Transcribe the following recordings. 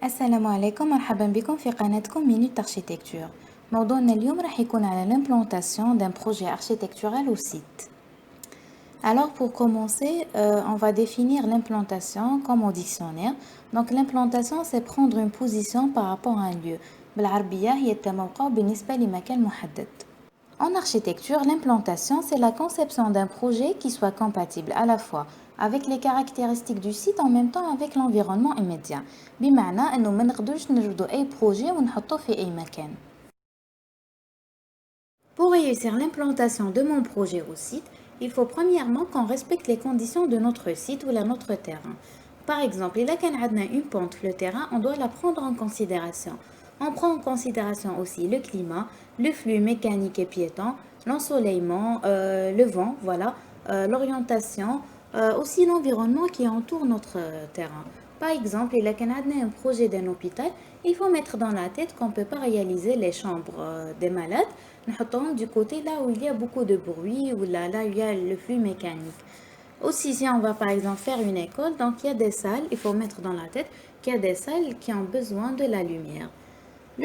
السلام عليكم، مرحبا بكم في قناتكم مينوت اركيتكتور. موضوعنا اليوم راح يكون على l'implantation d'un projet architectural au site. Alors pour commencer, on va définir l'implantation comme au dictionnaire. Donc l'implantation c'est prendre une position par rapport à un lieu. بالعربية هي التموقع بالنسبة لمكان محدد. En architecture, l'implantation, c'est la conception d'un projet qui soit compatible à la fois avec les caractéristiques du site en même temps avec l'environnement immédiat. بمعنى أنه ما نقدرش نجبدوا أي projet ونحطوه في أي مكان. Pour réussir l'implantation de mon projet au site, il faut premièrement qu'on respecte les conditions de notre site ou de notre terrain. Par exemple, il y a une pente, le terrain, on doit la prendre en considération. On prend en considération aussi le climat, le flux mécanique et piéton, l'ensoleillement, le vent, voilà, l'orientation, aussi l'environnement qui entoure notre terrain. Par exemple, il y a un projet d'un hôpital, il faut mettre dans la tête qu'on ne peut pas réaliser les chambres des malades, du côté là où il y a beaucoup de bruit ou là où il y a le flux mécanique. Aussi, si on va par exemple faire une école, donc il y a des salles, il faut mettre dans la tête qu'il y a des salles qui ont besoin de la lumière.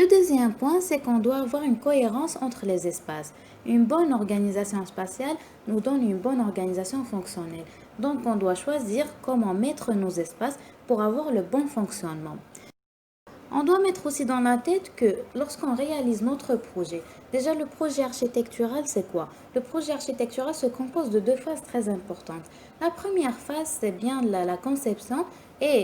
Le deuxième point, c'est qu'on doit avoir une cohérence entre les espaces. Une bonne organisation spatiale nous donne une bonne organisation fonctionnelle. Donc, on doit choisir comment mettre nos espaces pour avoir le bon fonctionnement. On doit mettre aussi dans la tête que lorsqu'on réalise notre projet, déjà le projet architectural c'est quoi? Le projet architectural se compose de deux phases très importantes. La première phase c'est bien la conception et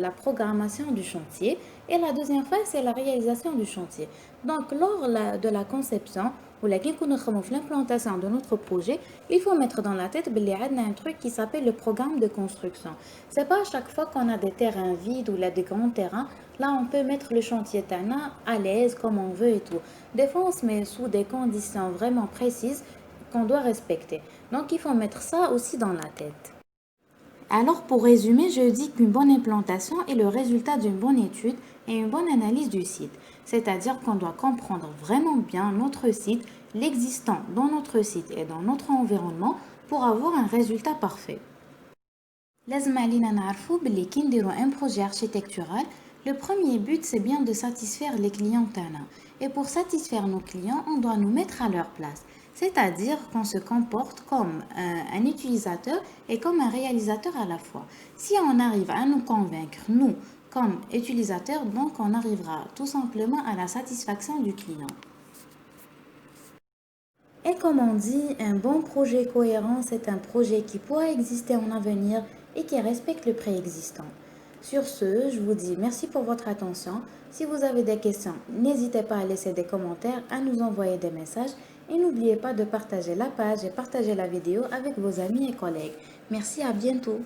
la programmation du chantier et la deuxième phase c'est la réalisation du chantier. Donc lors de la conception ou l'implantation de notre projet, il faut mettre dans la tête qu'il y a un truc qui s'appelle le programme de construction. C'est pas à chaque fois qu'on a des terrains vides ou là des grands terrains, là on peut mettre le chantier tana à l'aise comme on veut et tout. Des fois on se met sous des conditions vraiment précises qu'on doit respecter. Donc il faut mettre ça aussi dans la tête. Alors pour résumer, je dis qu'une bonne implantation est le résultat d'une bonne étude et une bonne analyse du site. C'est-à-dire qu'on doit comprendre vraiment bien notre site, l'existant dans notre site et dans notre environnement pour avoir un résultat parfait. لازم علينا نعرفوا باللي كي نديرو un projet architectural, le premier but c'est bien de satisfaire les clients تاعنا. Et pour satisfaire nos clients, on doit nous mettre à leur place. C'est-à-dire qu'on se comporte comme un utilisateur et comme un réalisateur à la fois. Si on arrive à nous convaincre, nous, comme utilisateurs, donc on arrivera tout simplement à la satisfaction du client. Et comme on dit, un bon projet cohérent, c'est un projet qui pourra exister en avenir et qui respecte le préexistant. Sur ce, je vous dis merci pour votre attention. Si vous avez des questions, n'hésitez pas à laisser des commentaires, à nous envoyer des messages et n'oubliez pas de partager la page et partager la vidéo avec vos amis et collègues. Merci, à bientôt.